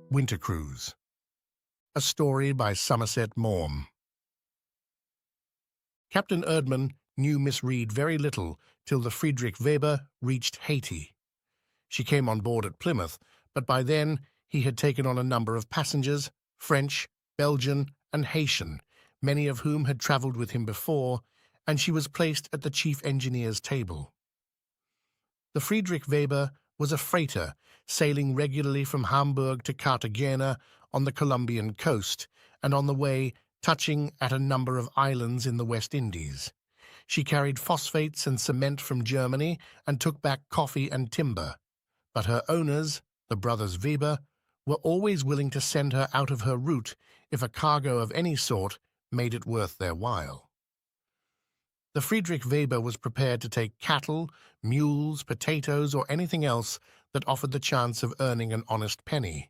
Winter Cruise. A story by Somerset Maugham. Captain Erdmann knew Miss Reed very little till the Friedrich Weber reached Haiti. She came on board at Plymouth, but by then he had taken on a number of passengers, French, Belgian, and Haitian, many of whom had travelled with him before, and she was placed at the chief engineer's table. The Friedrich Weber was a freighter sailing regularly from Hamburg to Cartagena on the Colombian coast, and on the way touching at a number of islands in the West Indies. She carried phosphates and cement from Germany and took back coffee and timber, but her owners, the brothers Weber, were always willing to send her out of her route if a cargo of any sort made it worth their while. The Friedrich Weber was prepared to take cattle, mules, potatoes, or anything else that offered the chance of earning an honest penny.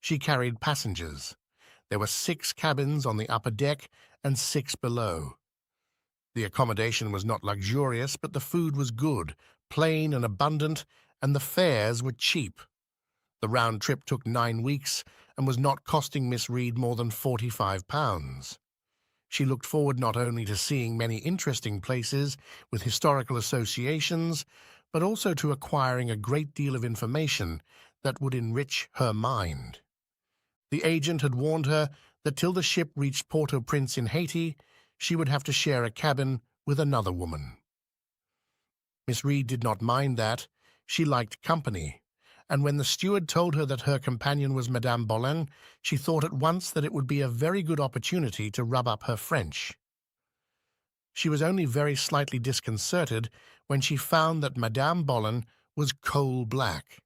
She carried passengers. There were 6 cabins on the upper deck and 6 below. The accommodation was not luxurious, but the food was good, plain and abundant, and the fares were cheap. The round trip took 9 weeks and was not costing Miss Reed more than £45. She looked forward not only to seeing many interesting places with historical associations, but also to acquiring a great deal of information that would enrich her mind. The agent had warned her that till the ship reached Port-au-Prince in Haiti, she would have to share a cabin with another woman. Miss Reed did not mind that. She liked company, and when the steward told her that her companion was Madame Boleyn, she thought at once that it would be a very good opportunity to rub up her French. She was only very slightly disconcerted when she found that Madame Boleyn was coal-black.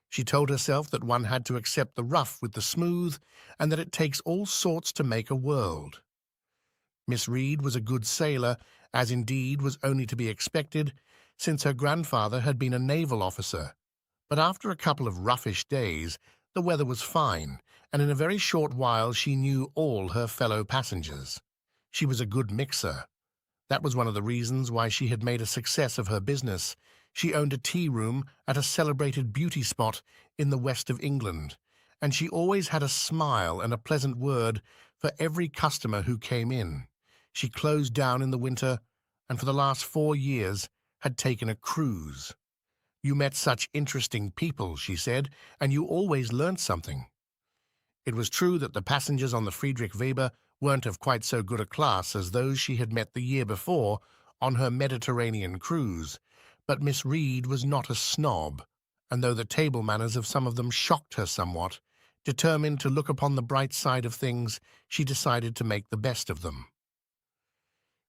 She told herself that one had to accept the rough with the smooth, and that it takes all sorts to make a world. Miss Reed was a good sailor, as indeed was only to be expected, since her grandfather had been a naval officer. But after a couple of roughish days, the weather was fine, and in a very short while she knew all her fellow passengers. She was a good mixer. That was one of the reasons why she had made a success of her business. She owned a tea-room at a celebrated beauty spot in the west of England, and she always had a smile and a pleasant word for every customer who came in. She closed down in the winter, and for the last 4 years had taken a cruise. "You met such interesting people," she said, "and you always learnt something." It was true that the passengers on the Friedrich Weber weren't of quite so good a class as those she had met the year before on her Mediterranean cruise, but Miss Reed was not a snob, and though the table manners of some of them shocked her somewhat, determined to look upon the bright side of things, she decided to make the best of them.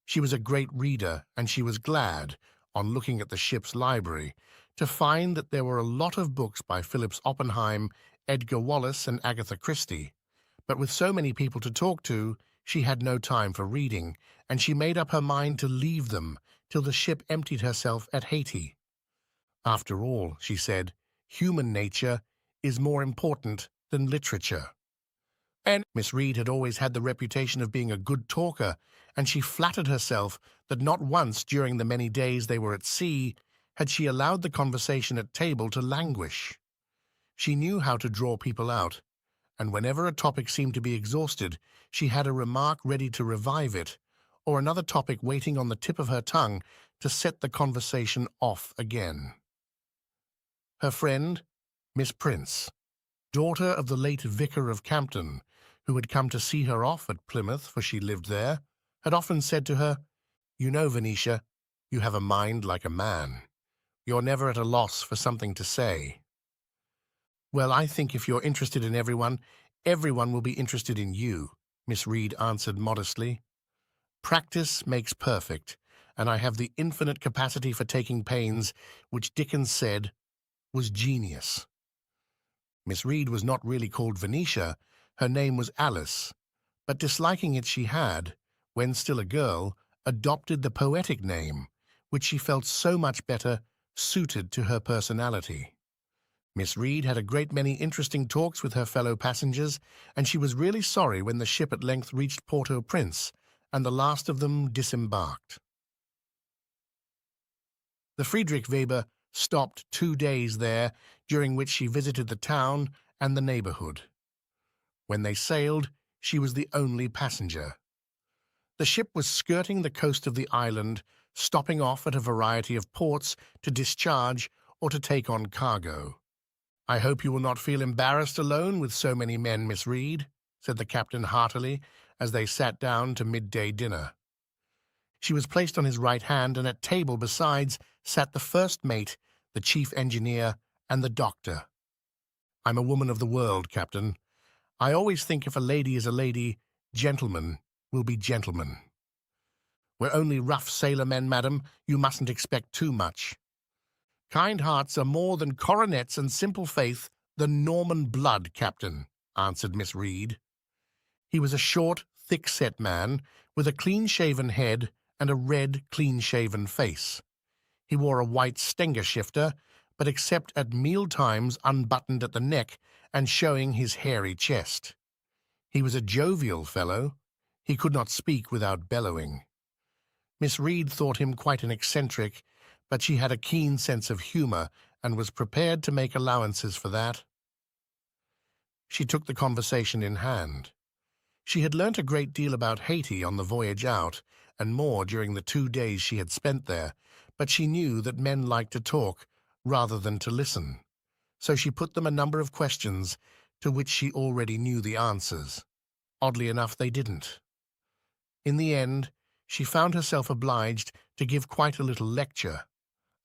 She was a great reader, and she was glad, on looking at the ship's library, to find that there were a lot of books by Phillips Oppenheim, Edgar Wallace, and Agatha Christie. But with so many people to talk to, she had no time for reading, and she made up her mind to leave them till the ship emptied herself at Haiti. "After all," she said, "human nature is more important than literature." And Miss Reed had always had the reputation of being a good talker, and she flattered herself that not once during the many days they were at sea had she allowed the conversation at table to languish. She knew how to draw people out, and whenever a topic seemed to be exhausted, she had a remark ready to revive it, or another topic waiting on the tip of her tongue to set the conversation off again. Her friend, Miss Prince, daughter of the late Vicar of Campden, who had come to see her off at Plymouth, for she lived there, had often said to her, "You know, Venetia, you have a mind like a man. You're never at a loss for something to say." "Well, I think if you're interested in everyone will be interested in you," Miss Reed answered modestly. "Practice makes perfect, and I have the infinite capacity for taking pains, which Dickens said was genius." Miss Reed was not really called Venetia. Her name was Alice, but disliking it she had, when still a girl, adopted the poetic name, which she felt so much better suited to her personality. Miss Reed had a great many interesting talks with her fellow passengers, and she was really sorry when the ship at length reached Port-au-Prince, and the last of them disembarked. The Friedrich Weber stopped 2 days there, during which she visited the town and the neighborhood. When they sailed, she was the only passenger. The ship was skirting the coast of the island, stopping off at a variety of ports to discharge or to take on cargo. "I hope you will not feel embarrassed alone with so many men, Miss Reed," said the captain heartily as they sat down to midday dinner. She was placed on his right hand, and at table besides sat the first mate, the chief engineer, and the doctor. "I'm a woman of the world, Captain. I always think if a lady is a lady, gentlemen will be gentlemen. We're only rough sailor-men, madam. You mustn't expect too much. Kind hearts are more than coronets and simple faith than Norman blood, Captain," answered Miss Reed. He was a short, thick-set man, with a clean-shaven head and a red, clean-shaven face. He wore a white Stenger shifter, but except at meal times unbuttoned at the neck and showing his hairy chest. He was a jovial fellow. He could not speak without bellowing. Miss Reed thought him quite an eccentric, but she had a keen sense of humor and was prepared to make allowances for that. She took the conversation in hand. She had learnt a great deal about Haiti on the voyage out, and more during the 2 days she had spent there, but she knew that men liked to talk rather than to listen. So she put them a number of questions to which she already knew the answers. Oddly enough, they didn't. In the end, she found herself obliged to give quite a little lecture,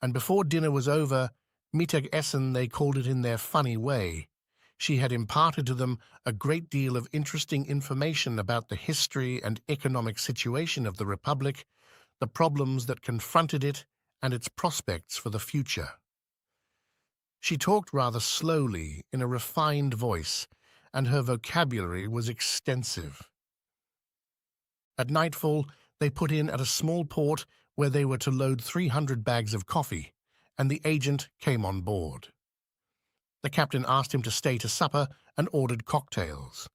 and before dinner was over, Mittagessen they called it in their funny way, she had imparted to them a great deal of interesting information about the history and economic situation of the Republic, the problems that confronted it, and its prospects for the future. She talked rather slowly, in a refined voice, and her vocabulary was extensive. At nightfall, they put in at a small port where they were to load 300 bags of coffee, and the agent came on board. The captain asked him to stay to supper and ordered cocktails.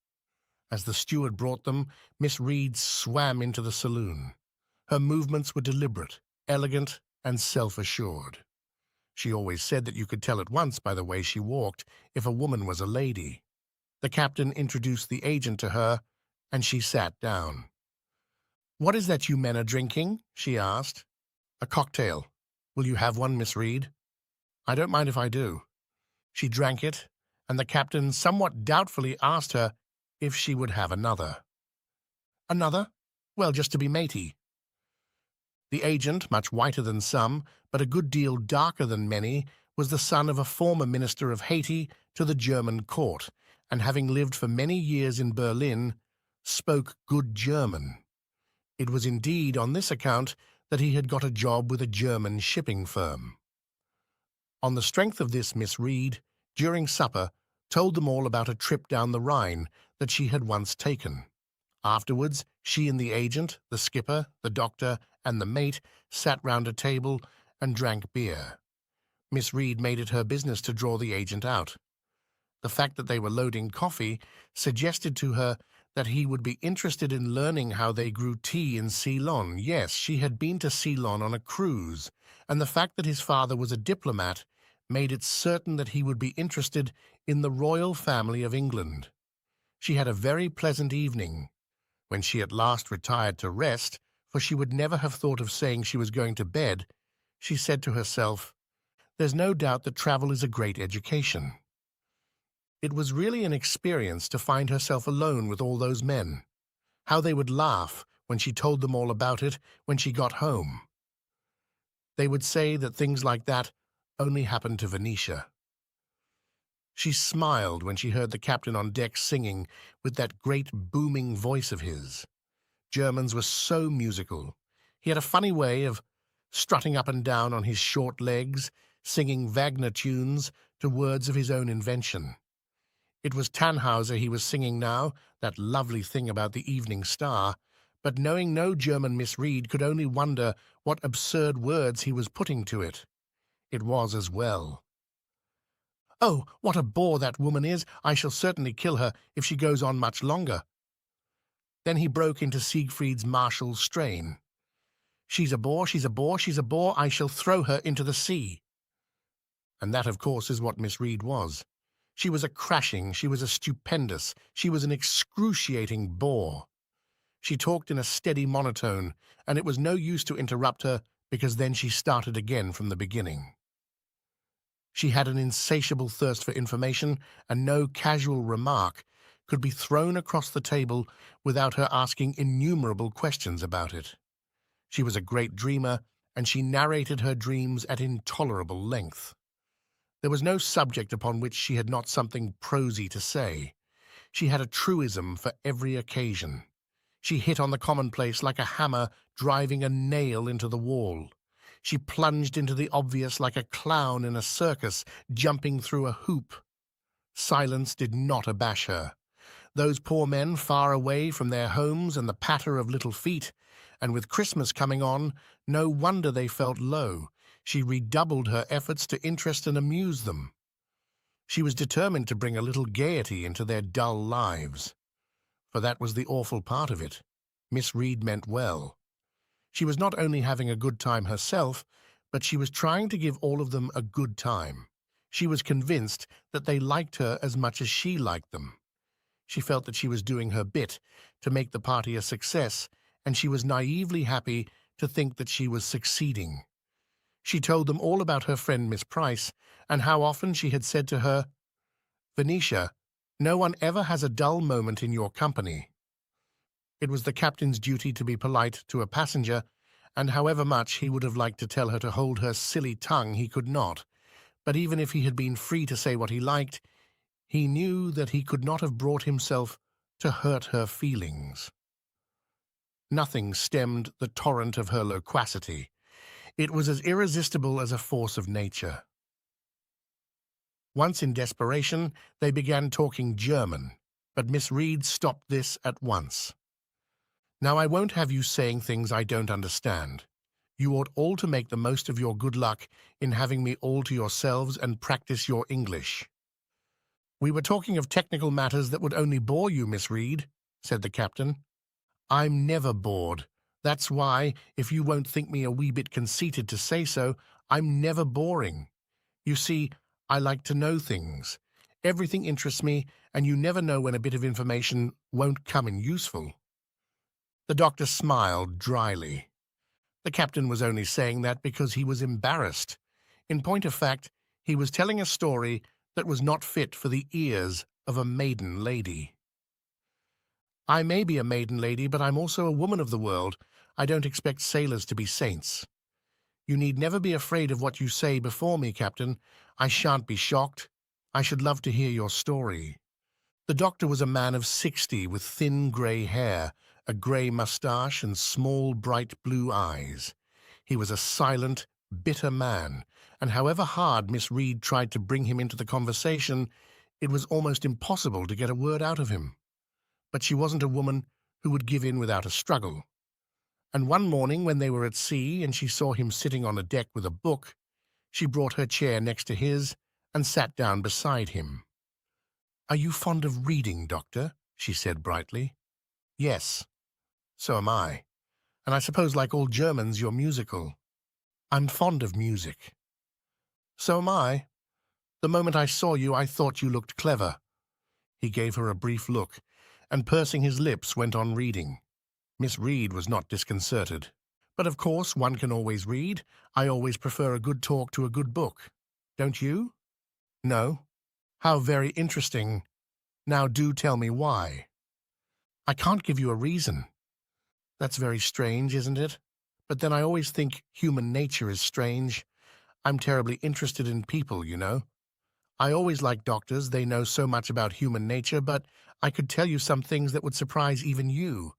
As the steward brought them, Miss Reed swam into the saloon. Her movements were deliberate, elegant, and self-assured. She always said that you could tell at once by the way she walked if a woman was a lady. The captain introduced the agent to her, and she sat down. "What is that you men are drinking?" she asked. "A cocktail. Will you have one, Miss Reed?" "I don't mind if I do." She drank it, and the captain somewhat doubtfully asked her if she would have another. "Another? Well, just to be matey." The agent, much whiter than some, but a good deal darker than many, was the son of a former minister of Haiti to the German court, and having lived for many years in Berlin, spoke good German. It was indeed on this account that he had got a job with a German shipping firm. On the strength of this, Miss Reed, during supper, told them all about a trip down the Rhine that she had once taken. Afterwards, she and the agent, the skipper, the doctor, and the mate sat round a table and drank beer. Miss Reed made it her business to draw the agent out. The fact that they were loading coffee suggested to her that he would be interested in learning how they grew tea in Ceylon. Yes, she had been to Ceylon on a cruise, and the fact that his father was a diplomat made it certain that he would be interested in the royal family of England. She had a very pleasant evening. When she at last retired to rest, for she would never have thought of saying she was going to bed, she said to herself, "There's no doubt that travel is a great education." It was really an experience to find herself alone with all those men. How they would laugh when she told them all about it when she got home. They would say that things like that only happened to Venetia. She smiled when she heard the captain on deck singing with that great booming voice of his. Germans were so musical. He had a funny way of strutting up and down on his short legs, singing Wagner tunes to words of his own invention. It was Tannhauser he was singing now, that lovely thing about the evening star, but knowing no German, Miss Reed could only wonder what absurd words he was putting to it. It was as well. "Oh, what a bore that woman is! I shall certainly kill her if she goes on much longer." Then he broke into Siegfried's martial strain. "She's a bore, she's a bore, she's a bore, I shall throw her into the sea." And that, of course, is what Miss Reed was. She was a crashing, she was a stupendous, she was an excruciating bore. She talked in a steady monotone, and it was no use to interrupt her, because then she started again from the beginning. She had an insatiable thirst for information, and no casual remark could be thrown across the table without her asking innumerable questions about it. She was a great dreamer, and she narrated her dreams at intolerable length. There was no subject upon which she had not something prosy to say. She had a truism for every occasion. She hit on the commonplace like a hammer driving a nail into the wall. She plunged into the obvious like a clown in a circus jumping through a hoop. Silence did not abash her. Those poor men far away from their homes and the patter of little feet, and with Christmas coming on, no wonder they felt low. She redoubled her efforts to interest and amuse them. She was determined to bring a little gaiety into their dull lives. For that was the awful part of it. Miss Reed meant well. She was not only having a good time herself, but she was trying to give all of them a good time. She was convinced that they liked her as much as she liked them. She felt that she was doing her bit to make the party a success, and she was naively happy to think that she was succeeding. She told them all about her friend Miss Price, and how often she had said to her, "Venetia, no one ever has a dull moment in your company." It was the captain's duty to be polite to a passenger, and however much he would have liked to tell her to hold her silly tongue, he could not. But even if he had been free to say what he liked, he knew that he could not have brought himself to hurt her feelings. Nothing stemmed the torrent of her loquacity. It was as irresistible as a force of nature. Once in desperation, they began talking German, but Miss Reed stopped this at once. "Now I won't have you saying things I don't understand. You ought all to make the most of your good luck in having me all to yourselves and practice your English." "We were talking of technical matters that would only bore you, Miss Reed," said the captain. "I'm never bored. That's why, if you won't think me a wee bit conceited to say so, I'm never boring. You see, I like to know things. Everything interests me, and you never know when a bit of information won't come in useful." The doctor smiled dryly. The captain was only saying that because he was embarrassed. In point of fact, he was telling a story that was not fit for the ears of a maiden lady. "I may be a maiden lady, but I'm also a woman of the world. I don't expect sailors to be saints. You need never be afraid of what you say before me, Captain. I shan't be shocked. I should love to hear your story." The doctor was a man of 60 with thin grey hair, a grey moustache, and small, bright blue eyes. He was a silent, bitter man, and however hard Miss Reed tried to bring him into the conversation, it was almost impossible to get a word out of him. But she wasn't a woman who would give in without a struggle. And one morning when they were at sea and she saw him sitting on a deck with a book, she brought her chair next to his and sat down beside him. "Are you fond of reading, Doctor?" she said brightly. "Yes, so am I. And I suppose, like all Germans, you're musical." "I'm fond of music." "So am I. The moment I saw you, I thought you looked clever." He gave her a brief look, and pursing his lips went on reading. Miss Reed was not disconcerted. "But of course one can always read. I always prefer a good talk to a good book. Don't you?" "No." "How very interesting. Now do tell me why." "I can't give you a reason." "That's very strange, isn't it? But then I always think human nature is strange. I'm terribly interested in people, you know. I always like doctors, they know so much about human nature, but I could tell you some things that would surprise even you.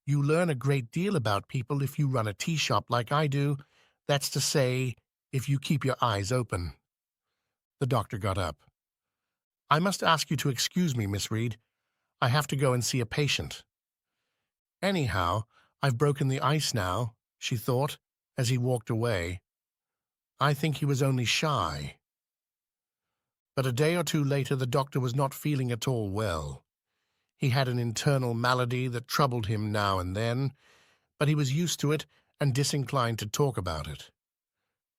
You learn a great deal about people if you run a tea shop like I do. That's to say, if you keep your eyes open." The doctor got up. "I must ask you to excuse me, Miss Reed. I have to go and see a patient." "Anyhow, I've broken the ice now," she thought, as he walked away. "I think he was only shy." But a day or two later the doctor was not feeling at all well. He had an internal malady that troubled him now and then, but he was used to it and disinclined to talk about it.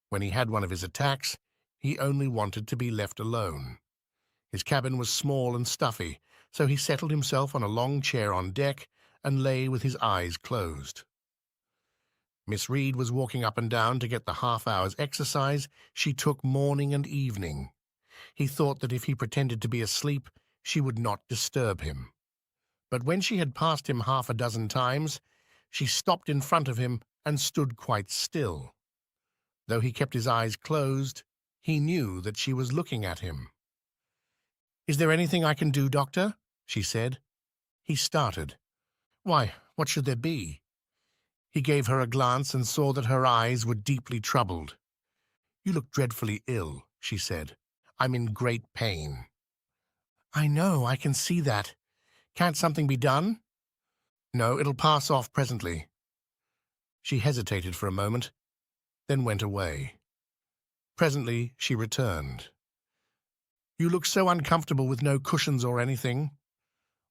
When he had one of his attacks, he only wanted to be left alone. His cabin was small and stuffy, so he settled himself on a long chair on deck and lay with his eyes closed. Miss Reed was walking up and down to get the half-hour's exercise she took morning and evening. He thought that if he pretended to be asleep, she would not disturb him. But when she had passed him half a dozen times, she stopped in front of him and stood quite still. Though he kept his eyes closed, he knew that she was looking at him. "Is there anything I can do, Doctor?" she said. He started. "Why, what should there be?" He gave her a glance and saw that her eyes were deeply troubled. "You look dreadfully ill," she said. "I'm in great pain." "I know, I can see that. Can't something be done?" "No, it'll pass off presently." She hesitated for a moment, then went away. Presently she returned. "You look so uncomfortable with no cushions or anything.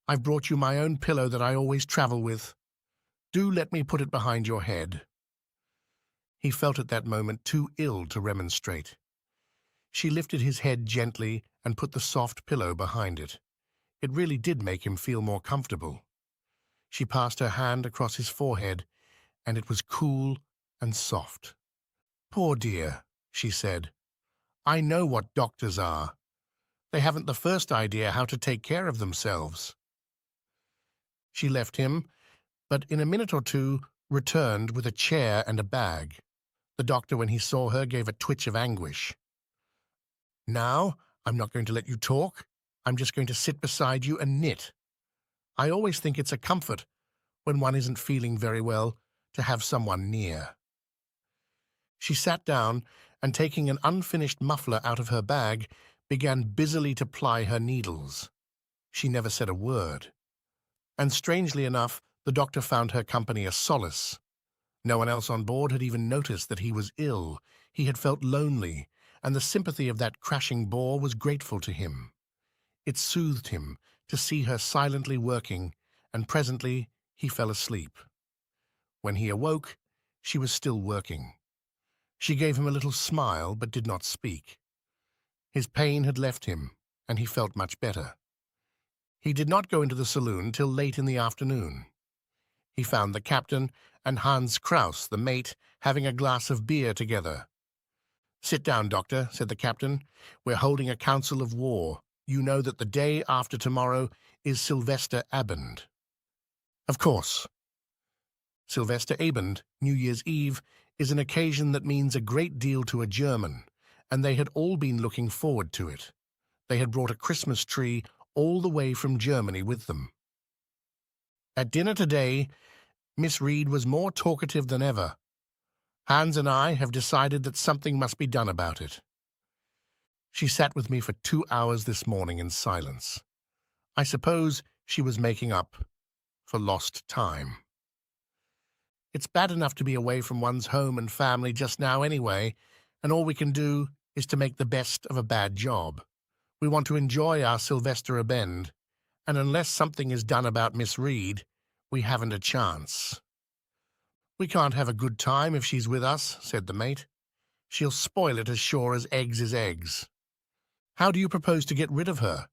I've brought you my own pillow that I always travel with. Do let me put it behind your head." He felt at that moment too ill to remonstrate. She lifted his head gently and put the soft pillow behind it. It really did make him feel more comfortable. She passed her hand across his forehead, and it was cool and soft. "Poor dear," she said. "I know what doctors are. They haven't the first idea how to take care of themselves." She left him, but in a minute or two returned with a chair and a bag. The doctor, when he saw her, gave a twitch of anguish. "Now, I'm not going to let you talk. I'm just going to sit beside you and knit. I always think it's a comfort, when one isn't feeling very well, to have someone near." She sat down and, taking an unfinished muffler out of her bag, began busily to ply her needles. She never said a word. And strangely enough, the doctor found her company a solace. No one else on board had even noticed that he was ill. He had felt lonely, and the sympathy of that crashing bore was grateful to him. It soothed him to see her silently working, and presently he fell asleep. When he awoke, she was still working. She gave him a little smile, but did not speak. His pain had left him, and he felt much better. He did not go into the saloon till late in the afternoon. He found the captain and Hans Kraus, the mate, having a glass of beer together. "Sit down, Doctor," said the captain. "We're holding a council of war. You know that the day after tomorrow is Sylvester Abend." "Of course." Sylvester Abend, New Year's Eve, is an occasion that means a great deal to a German, and they had all been looking forward to it. They had brought a Christmas tree all the way from Germany with them. At dinner today, Miss Reed was more talkative than ever. "Hans and I have decided that something must be done about it." She sat with me for 2 hours this morning in silence. I suppose she was making up for lost time. "It's bad enough to be away from one's home and family just now anyway, and all we can do is to make the best of a bad job. We want to enjoy our Sylvester Abend, and unless something is done about Miss Reed, we haven't a chance." "We can't have a good time if she's with us," said the mate. "She'll spoil it as sure as eggs is eggs." "How do you propose to get rid of her,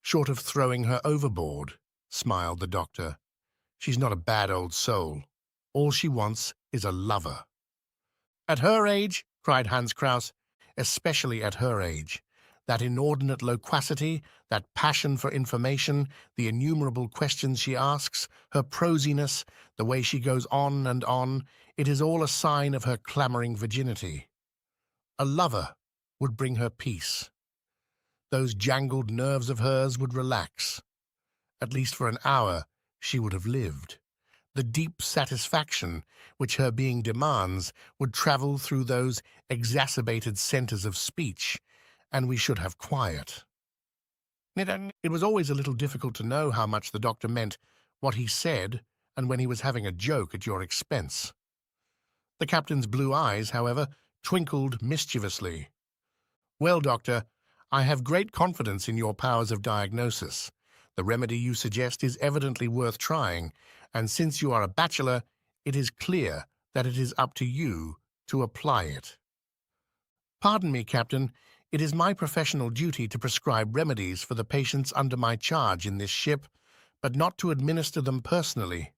short of throwing her overboard?" smiled the doctor. "She's not a bad old soul. All she wants is a lover." "At her age," cried Hans Kraus, "especially at her age. That inordinate loquacity, that passion for information, the innumerable questions she asks, her prosiness, the way she goes on and on, it is all a sign of her clamoring virginity. A lover would bring her peace. Those jangled nerves of hers would relax. At least for an hour she would have lived. The deep satisfaction which her being demands would travel through those exacerbated centers of speech, and we should have quiet." It was always a little difficult to know how much the doctor meant what he said and when he was having a joke at your expense. The captain's blue eyes, however, twinkled mischievously. "Well, Doctor, I have great confidence in your powers of diagnosis. The remedy you suggest is evidently worth trying, and since you are a bachelor, it is clear that it is up to you to apply it." "Pardon me, Captain, It is my professional duty to prescribe remedies for the patients under my charge in this ship, but not to administer them personally.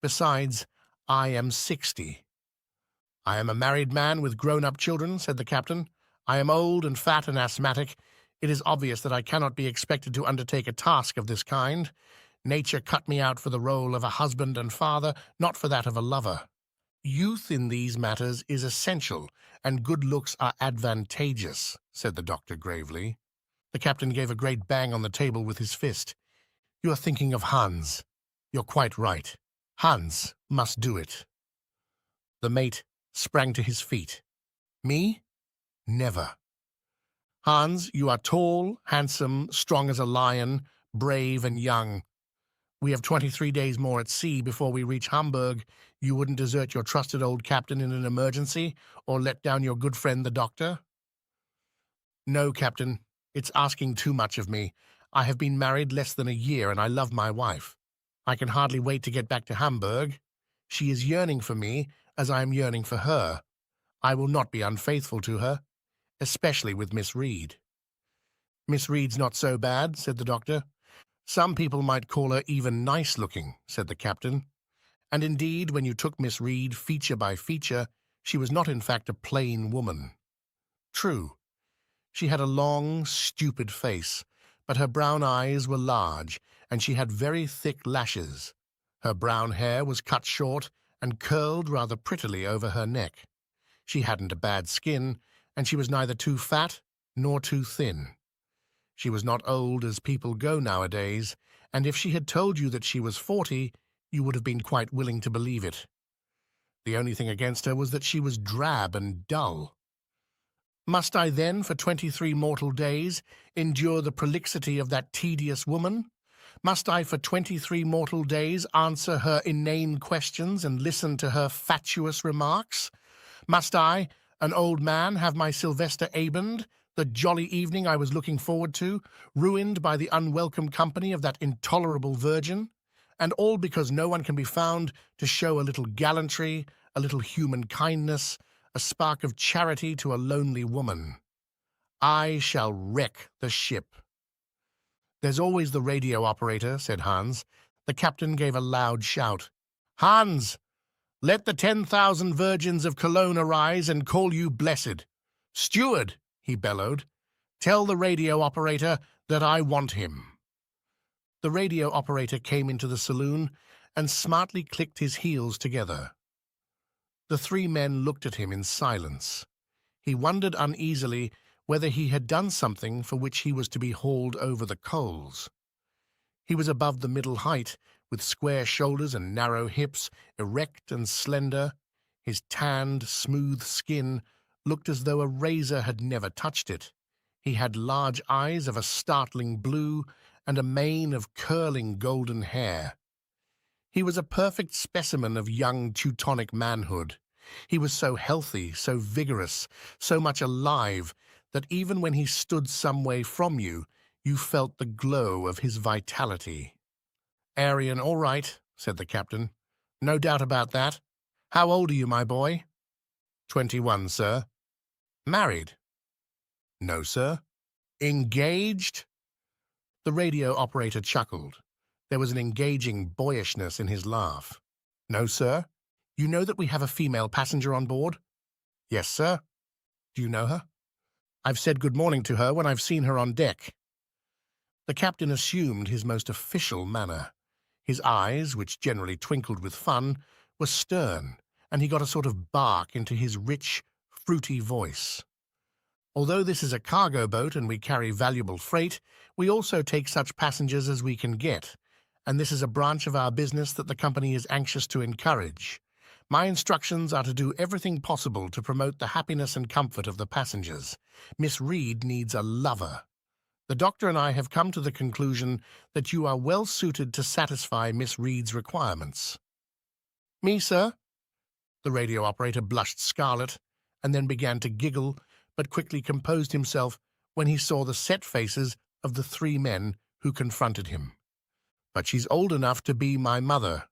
Besides, I am 60. I am a married man with grown-up children, said the captain. I am old and fat and asthmatic. It is obvious that I cannot be expected to undertake a task of this kind. Nature cut me out for the role of a husband and father, not for that of a lover. Youth in these matters is essential, and good looks are advantageous, said the doctor gravely. The captain gave a great bang on the table with his fist. You are thinking of Hans. You're quite right. Hans must do it. The mate sprang to his feet. Me? Never. Hans, you are tall, handsome, strong as a lion, brave and young. We have 23 days more at sea before we reach Hamburg. You wouldn't desert your trusted old captain in an emergency, or let down your good friend the doctor? No, Captain. It's asking too much of me. I have been married less than a year, and I love my wife. I can hardly wait to get back to Hamburg. She is yearning for me, as I am yearning for her. I will not be unfaithful to her, especially with Miss Reed. Miss Reed's not so bad, said the doctor. Some people might call her even nice-looking, said the captain. And indeed, when you took Miss Reed feature by feature, she was not in fact a plain woman. True, she had a long, stupid face, but her brown eyes were large, and she had very thick lashes. Her brown hair was cut short and curled rather prettily over her neck. She hadn't a bad skin, and she was neither too fat nor too thin. She was not old as people go nowadays, and if she had told you that she was 40, you would have been quite willing to believe it. The only thing against her was that she was drab and dull. Must I then, for 23 mortal days, endure the prolixity of that tedious woman? Must I for 23 mortal days answer her inane questions and listen to her fatuous remarks? Must I, an old man, have my Sylvester Abend, the jolly evening I was looking forward to, ruined by the unwelcome company of that intolerable virgin? And all because no one can be found to show a little gallantry, a little human kindness, a spark of charity to a lonely woman. I shall wreck the ship. There's always the radio operator, said Hans. The captain gave a loud shout. Hans, let the 10,000 virgins of Cologne arise and call you blessed. Steward, he bellowed, tell the radio operator that I want him. The radio operator came into the saloon and smartly clicked his heels together. The three men looked at him in silence. He wondered uneasily whether he had done something for which he was to be hauled over the coals. He was above the middle height, with square shoulders and narrow hips, erect and slender. His tanned, smooth skin looked as though a razor had never touched it. He had large eyes of a startling blue and a mane of curling golden hair. He was a perfect specimen of young Teutonic manhood. He was so healthy, so vigorous, so much alive, that even when he stood some way from you, you felt the glow of his vitality. Aryan, all right, said the captain. No doubt about that. How old are you, my boy? 21, sir. Married? No, sir. Engaged? The radio operator chuckled. There was an engaging boyishness in his laugh. No, sir. You know that we have a female passenger on board? Yes, sir. Do you know her? I've said good morning to her when I've seen her on deck. The captain assumed his most official manner. His eyes, which generally twinkled with fun, were stern, and he got a sort of bark into his rich, fruity voice. Although this is a cargo boat and we carry valuable freight, we also take such passengers as we can get, and this is a branch of our business that the company is anxious to encourage. My instructions are to do everything possible to promote the happiness and comfort of the passengers. Miss Reed needs a lover. The doctor and I have come to the conclusion that you are well suited to satisfy Miss Reed's requirements. Me, sir? The radio operator blushed scarlet and then began to giggle, but quickly composed himself when he saw the set faces of the three men who confronted him. But she's old enough to be my mother.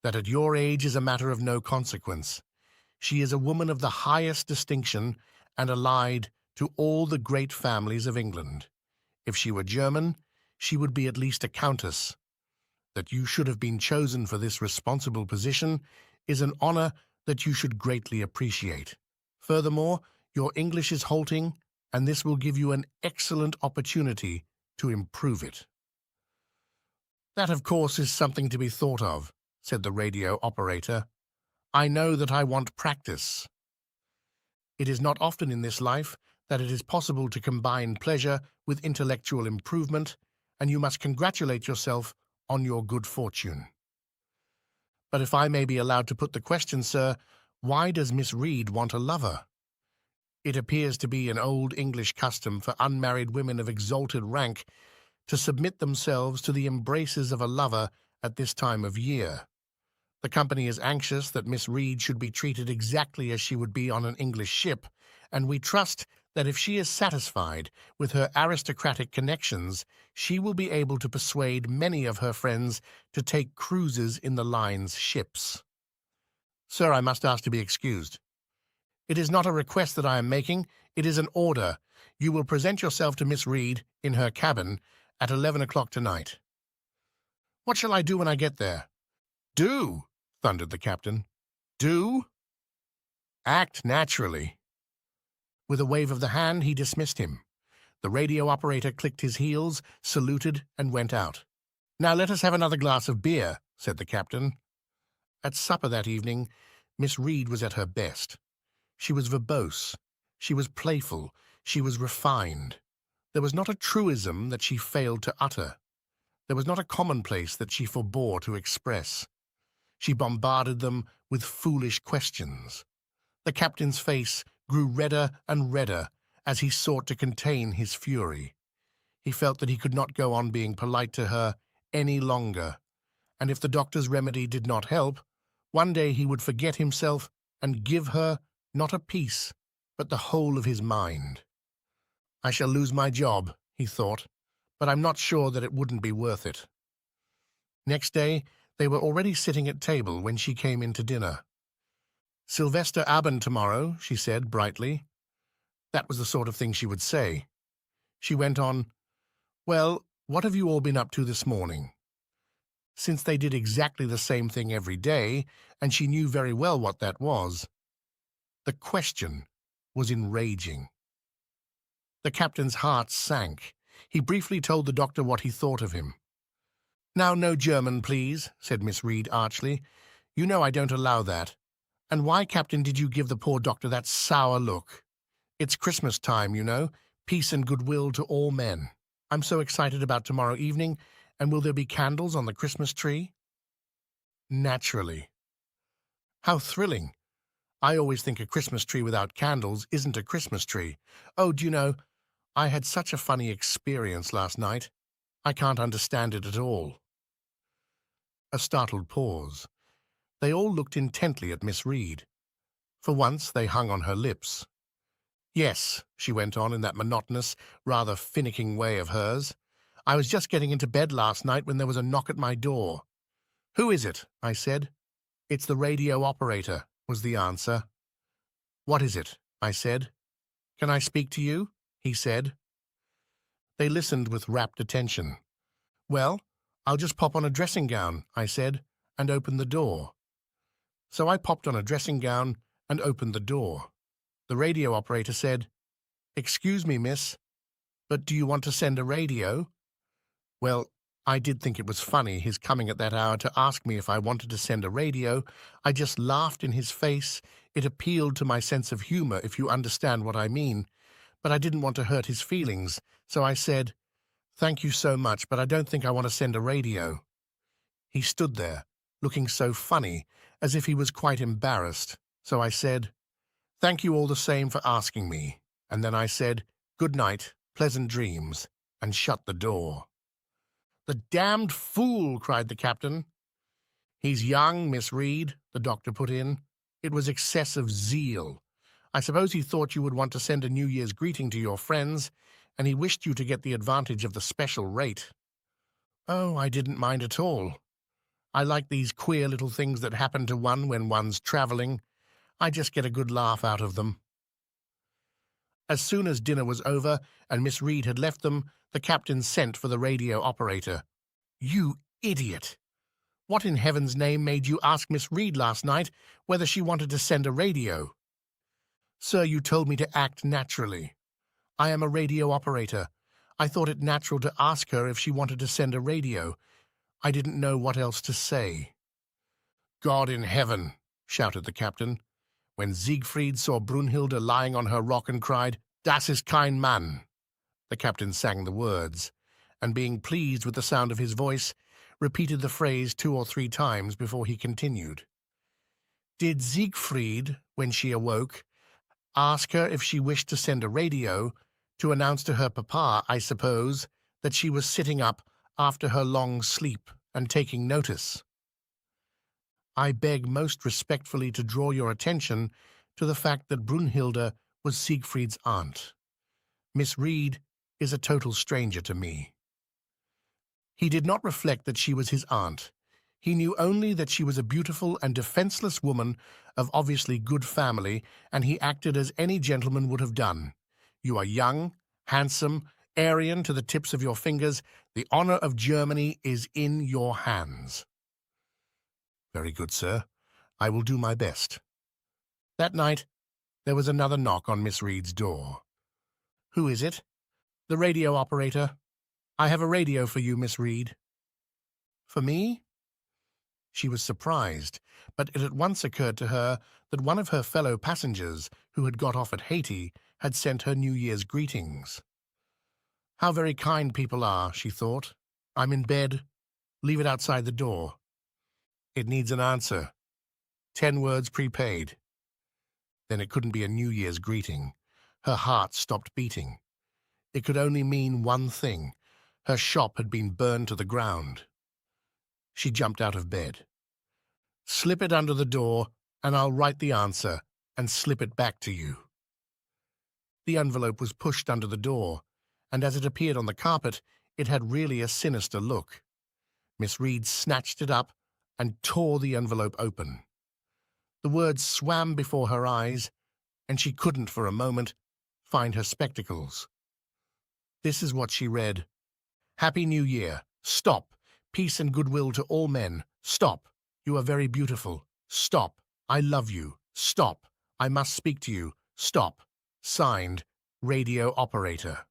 That at your age is a matter of no consequence. She is a woman of the highest distinction and allied to all the great families of England. If she were German, she would be at least a countess. That you should have been chosen for this responsible position is an honor that you should greatly appreciate. Furthermore, your English is halting, and this will give you an excellent opportunity to improve it. That, of course, is something to be thought of, said the radio operator. I know that I want practice. It is not often in this life that it is possible to combine pleasure with intellectual improvement, and you must congratulate yourself on your good fortune. But if I may be allowed to put the question, sir, why does Miss Reed want a lover? It appears to be an old English custom for unmarried women of exalted rank to submit themselves to the embraces of a lover at this time of year. The company is anxious that Miss Reed should be treated exactly as she would be on an English ship, and we trust that if she is satisfied with her aristocratic connections, she will be able to persuade many of her friends to take cruises in the line's ships. Sir, I must ask to be excused. It is not a request that I am making, it is an order. You will present yourself to Miss Reed in her cabin at 11 o'clock tonight. What shall I do when I get there? Do, thundered the captain. Do? Act naturally. With a wave of the hand, he dismissed him. The radio operator clicked his heels, saluted, and went out. Now let us have another glass of beer, said the captain. At supper that evening, Miss Reed was at her best. She was verbose, she was playful, she was refined. There was not a truism that she failed to utter. There was not a commonplace that she forbore to express. She bombarded them with foolish questions. The captain's face grew redder and redder as he sought to contain his fury. He felt that he could not go on being polite to her any longer, and if the doctor's remedy did not help, one day he would forget himself and give her not a piece, but the whole of his mind. I shall lose my job, he thought, but I'm not sure that it wouldn't be worth it. Next day, they were already sitting at table when she came in to dinner. Sylvester Abend tomorrow, she said brightly. That was the sort of thing she would say. She went on, Well, what have you all been up to this morning? Since they did exactly the same thing every day, and she knew very well what that was. The question was enraging. The captain's heart sank. He briefly told the doctor what he thought of him. Now, no German, please, said Miss Reed archly. You know I don't allow that. And why, Captain, did you give the poor doctor that sour look? It's Christmas time, you know, peace and goodwill to all men. I'm so excited about tomorrow evening, and will there be candles on the Christmas tree? Naturally. How thrilling. I always think a Christmas tree without candles isn't a Christmas tree. Oh, do you know, I had such a funny experience last night. I can't understand it at all. A startled pause. They all looked intently at Miss Reed. For once they hung on her lips. Yes, she went on in that monotonous, rather finicking way of hers. I was just getting into bed last night when there was a knock at my door. Who is it? I said. It's the radio operator, was the answer. What is it? I said. Can I speak to you? He said. They listened with rapt attention. Well, I'll just pop on a dressing gown, I said, and open the door. So I popped on a dressing gown and opened the door. The radio operator said, Excuse me, miss, but do you want to send a radio? Well, I did think it was funny, his coming at that hour to ask me if I wanted to send a radio. I just laughed in his face. It appealed to my sense of humor, if you understand what I mean. But I didn't want to hurt his feelings, so I said, Thank you so much, but I don't think I want to send a radio. He stood there, looking so funny, as if he was quite embarrassed. So I said, Thank you all the same for asking me. And then I said, Good night, pleasant dreams, and shut the door. The damned fool, cried the captain. He's young, Miss Reed, the doctor put in. It was excessive zeal. I suppose he thought you would want to send a New Year's greeting to your friends, and he wished you to get the advantage of the special rate. Oh, I didn't mind at all. I like these queer little things that happen to one when one's travelling. I just get a good laugh out of them. As soon as dinner was over and Miss Reed had left them, the captain sent for the radio operator. "You idiot! What in heaven's name made you ask Miss Reed last night whether she wanted to send a radio?" "Sir, you told me to act naturally. I am a radio operator. I thought it natural to ask her if she wanted to send a radio. I didn't know what else to say." "God in heaven!" shouted the captain, when Siegfried saw Brunhilde lying on her rock and cried, "Das ist kein Mann." The captain sang the words, and being pleased with the sound of his voice, repeated the phrase 2 or 3 times before he continued. "Did Siegfried, when she awoke, ask her if she wished to send a radio, to announce to her papa, I suppose, that she was sitting up after her long sleep and taking notice? I beg most respectfully to draw your attention to the fact that Brunhilde was Siegfried's aunt. Miss Reed is a total stranger to me." He did not reflect that she was his aunt. He knew only that she was a beautiful and defenseless woman of obviously good family, and he acted as any gentleman would have done. "You are young, handsome, Aryan to the tips of your fingers. The honor of Germany is in your hands." "Very good, sir. I will do my best." That night, there was another knock on Miss Reed's door. "Who is it?" "The radio operator. I have a radio for you, Miss Reed." "For me?" She was surprised, but it at once occurred to her that one of her fellow passengers, who had got off at Haiti, had sent her New Year's greetings. "How very kind people are," she thought. "I'm in bed. Leave it outside the door. It needs an answer. 10 words prepaid." Then it couldn't be a New Year's greeting. Her heart stopped beating. It could only mean one thing. Her shop had been burned to the ground. She jumped out of bed. "Slip it under the door, and I'll write the answer and slip it back to you." The envelope was pushed under the door, and as it appeared on the carpet, it had really a sinister look. Miss Reed snatched it up and tore the envelope open. The words swam before her eyes, and she couldn't for a moment find her spectacles. This is what she read. "Happy New Year. Stop. Peace and goodwill to all men. Stop. You are very beautiful. Stop. I love you. Stop. I must speak to you. Stop. Signed, Radio Operator."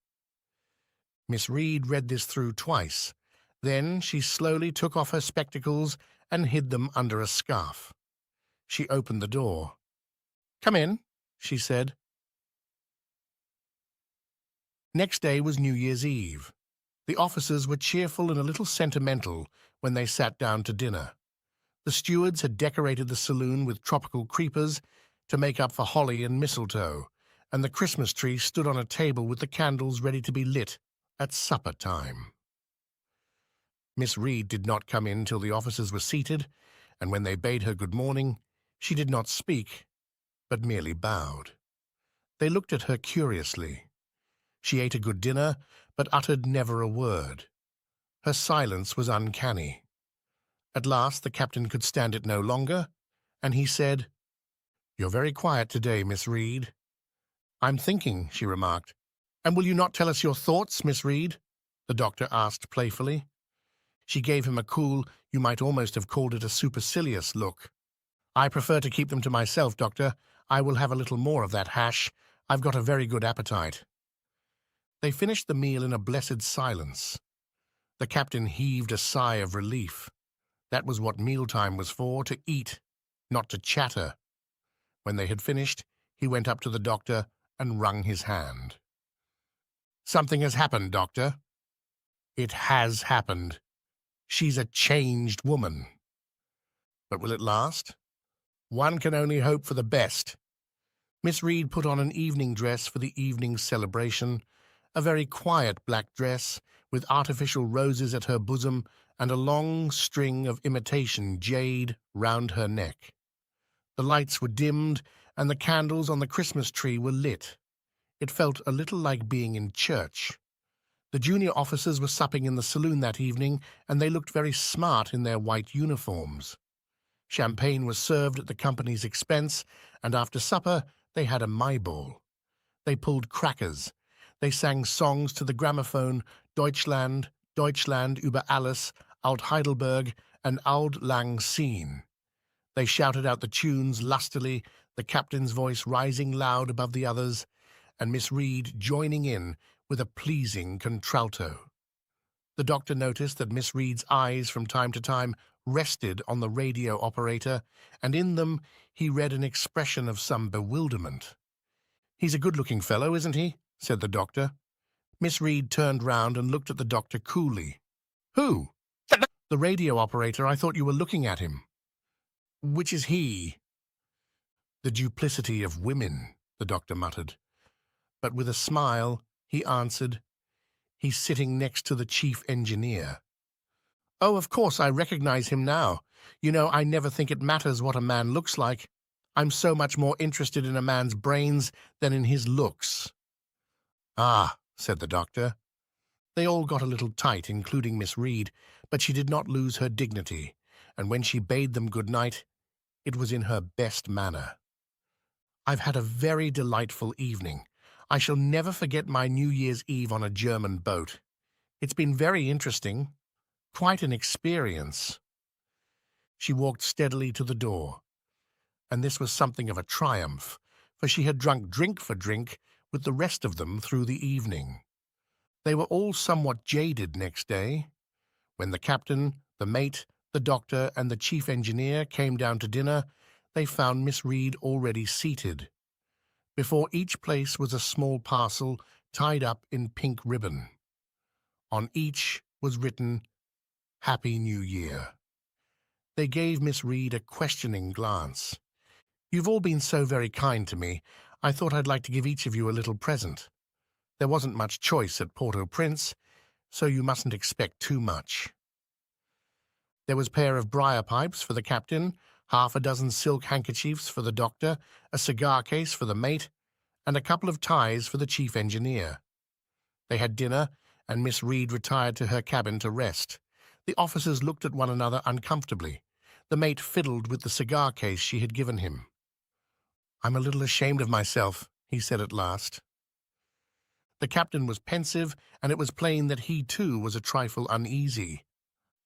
Miss Reed read this through twice. Then she slowly took off her spectacles and hid them under a scarf. She opened the door. "Come in," she said. Next day was New Year's Eve. The officers were cheerful and a little sentimental when they sat down to dinner. The stewards had decorated the saloon with tropical creepers to make up for holly and mistletoe, and the Christmas tree stood on a table with the candles ready to be lit at supper time. Miss Reed did not come in till the officers were seated, and when they bade her good morning, she did not speak, but merely bowed. They looked at her curiously. She ate a good dinner, but uttered never a word. Her silence was uncanny. At last the captain could stand it no longer, and he said, "You're very quiet today, Miss Reed." "I'm thinking," she remarked. "And will you not tell us your thoughts, Miss Reed?" the doctor asked playfully. She gave him a cool, you might almost have called it a supercilious look. "I prefer to keep them to myself, doctor. I will have a little more of that hash. I've got a very good appetite." They finished the meal in a blessed silence. The captain heaved a sigh of relief. That was what mealtime was for, to eat, not to chatter. When they had finished, he went up to the doctor and wrung his hand. "Something has happened, doctor." "It has happened. She's a changed woman." "But will it last?" "One can only hope for the best." Miss Reed put on an evening dress for the evening's celebration, a very quiet black dress, with artificial roses at her bosom and a long string of imitation jade round her neck. The lights were dimmed, and the candles on the Christmas tree were lit. It felt a little like being in church. The junior officers were supping in the saloon that evening, and they looked very smart in their white uniforms. Champagne was served at the company's expense, and after supper they had a Mayball. They pulled crackers. They sang songs to the gramophone, Deutschland, Deutschland über alles, Alt Heidelberg, and Auld Lang Syne. They shouted out the tunes lustily, the captain's voice rising loud above the others, and Miss Reed joining in with a pleasing contralto. The doctor noticed that Miss Reed's eyes from time to time rested on the radio operator, and in them he read an expression of some bewilderment. "He's a good-looking fellow, isn't he?" said the doctor. Miss Reed turned round and looked at the doctor coolly. "Who?" "The radio operator. I thought you were looking at him." "Which is he?" "The duplicity of women," the doctor muttered. But with a smile he answered, "He's sitting next to the chief engineer." "Oh, of course, I recognize him now. You know, I never think it matters what a man looks like. I'm so much more interested in a man's brains than in his looks." "Ah," said the doctor. They all got a little tight, including Miss Reed, but she did not lose her dignity, and when she bade them good night, it was in her best manner. "I've had a very delightful evening. I shall never forget my New Year's Eve on a German boat. It's been very interesting. Quite an experience." She walked steadily to the door, and this was something of a triumph, for she had drunk drink for drink with the rest of them through the evening. They were all somewhat jaded next day. When the captain, the mate, the doctor, and the chief engineer came down to dinner, they found Miss Reed already seated. Before each place was a small parcel tied up in pink ribbon. On each was written, "Happy New Year." They gave Miss Reed a questioning glance. "You've all been so very kind to me. I thought I'd like to give each of you a little present. There wasn't much choice at Port-au-Prince, so you mustn't expect too much." There was a pair of briar pipes for the captain, half a dozen silk handkerchiefs for the doctor, a cigar case for the mate, and a couple of ties for the chief engineer. They had dinner, and Miss Reed retired to her cabin to rest. The officers looked at one another uncomfortably. The mate fiddled with the cigar case she had given him. "I'm a little ashamed of myself," he said at last. The captain was pensive, and it was plain that he too was a trifle uneasy.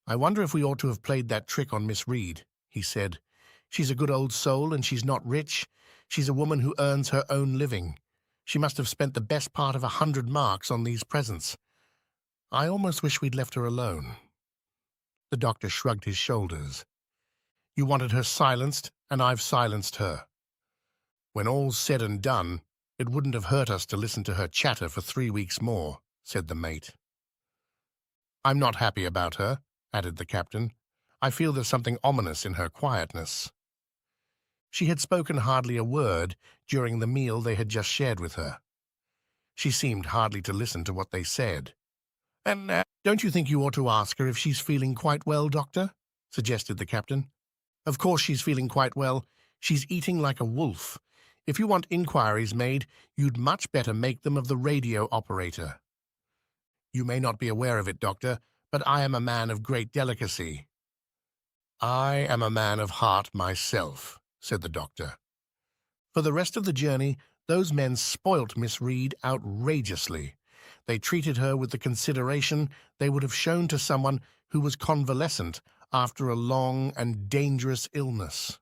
"I wonder if we ought to have played that trick on Miss Reed," he said. "She's a good old soul, and she's not rich. She's a woman who earns her own living. She must have spent the best part of 100 marks on these presents. I almost wish we'd left her alone." The doctor shrugged his shoulders. "You wanted her silenced, and I've silenced her. When all's said and done, it wouldn't have hurt us to listen to her chatter for 3 weeks more," said the mate. "I'm not happy about her," added the captain. "I feel there's something ominous in her quietness." She had spoken hardly a word during the meal they had just shared with her. She seemed hardly to listen to what they said. "And don't you think you ought to ask her if she's feeling quite well, doctor?" suggested the captain. "Of course she's feeling quite well. She's eating like a wolf. If you want inquiries made, you'd much better make them of the radio operator. You may not be aware of it, doctor, but I am a man of great delicacy." "I am a man of heart myself," said the doctor. For the rest of the journey, those men spoilt Miss Reed outrageously. They treated her with the consideration they would have shown to someone who was convalescent after a long and dangerous illness.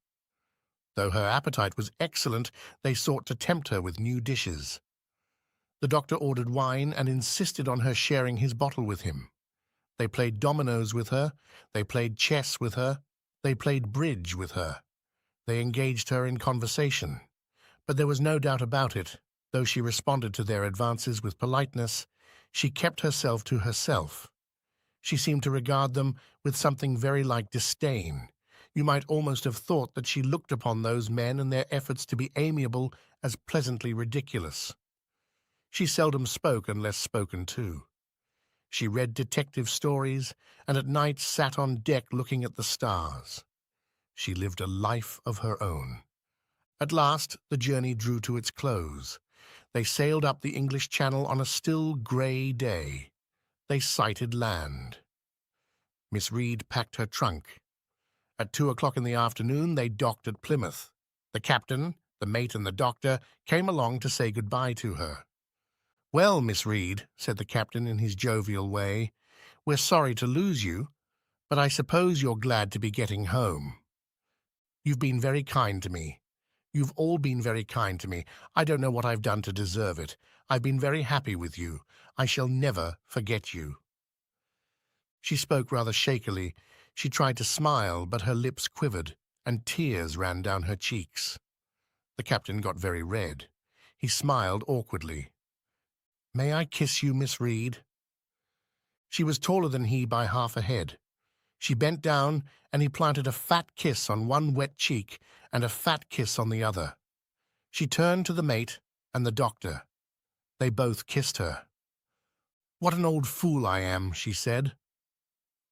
Though her appetite was excellent, they sought to tempt her with new dishes. The doctor ordered wine and insisted on her sharing his bottle with him. They played dominoes with her, they played chess with her, they played bridge with her. They engaged her in conversation. But there was no doubt about it, though she responded to their advances with politeness, she kept herself to herself. She seemed to regard them with something very like disdain. You might almost have thought that she looked upon those men and their efforts to be amiable as pleasantly ridiculous. She seldom spoke unless spoken to. She read detective stories, and at night sat on deck looking at the stars. She lived a life of her own. At last the journey drew to its close. They sailed up the English Channel on a still grey day. They sighted land. Miss Reed packed her trunk. At 2 o'clock in the afternoon they docked at Plymouth. The captain, The mate and the doctor came along to say goodbye to her. "Well, Miss Reed," said the captain in his jovial way, "we're sorry to lose you, but I suppose you're glad to be getting home. You've been very kind to me. You've all been very kind to me. I don't know what I've done to deserve it. I've been very happy with you. I shall never forget you." She spoke rather shakily. She tried to smile, but her lips quivered, and tears ran down her cheeks. The captain got very red. He smiled awkwardly. "May I kiss you, Miss Reed?" She was taller than he by half a head. She bent down, and he planted a fat kiss on one wet cheek and a fat kiss on the other. She turned to the mate and the doctor. They both kissed her. "What an old fool I am," she said.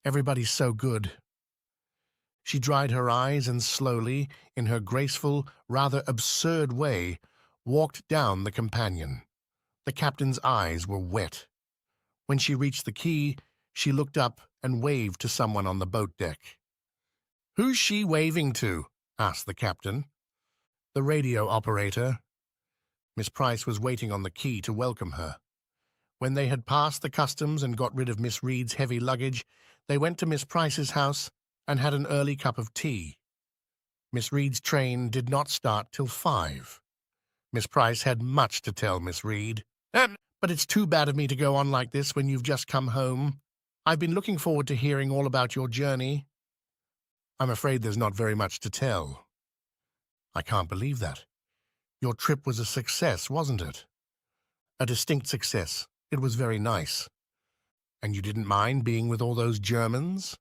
"Everybody's so good." She dried her eyes and slowly, in her graceful, rather absurd way, walked down the companion. The captain's eyes were wet. When she reached the quay, she looked up and waved to someone on the boat deck. "Who's she waving to?" asked the captain. "The radio operator." Miss Price was waiting on the quay to welcome her. When they had passed the customs and got rid of Miss Reed's heavy luggage, they went to Miss Price's house and had an early cup of tea. Miss Reed's train did not start till 5. Miss Price had much to tell Miss Reed. "But it's too bad of me to go on like this when you've just come home. I've been looking forward to hearing all about your journey." "I'm afraid there's not very much to tell." "I can't believe that. Your trip was a success, wasn't it?" "A distinct success. It was very nice." "And you didn't mind being with all those Germans?"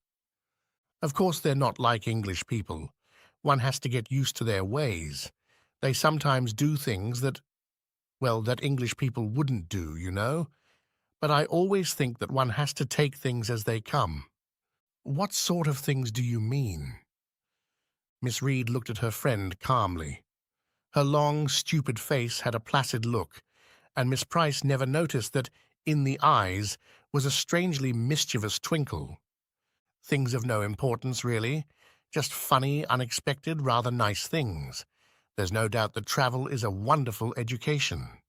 "Of course they're not like English people. One has to get used to their ways. They sometimes do things that, well, that English people wouldn't do, you know. But I always think that one has to take things as they come." "What sort of things do you mean?" Miss Reed looked at her friend calmly. Her long, stupid face had a placid look, and Miss Price never noticed that in the eyes was a strangely mischievous twinkle. "Things of no importance, really. Just funny, unexpected, rather nice things. There's no doubt that travel is a wonderful education."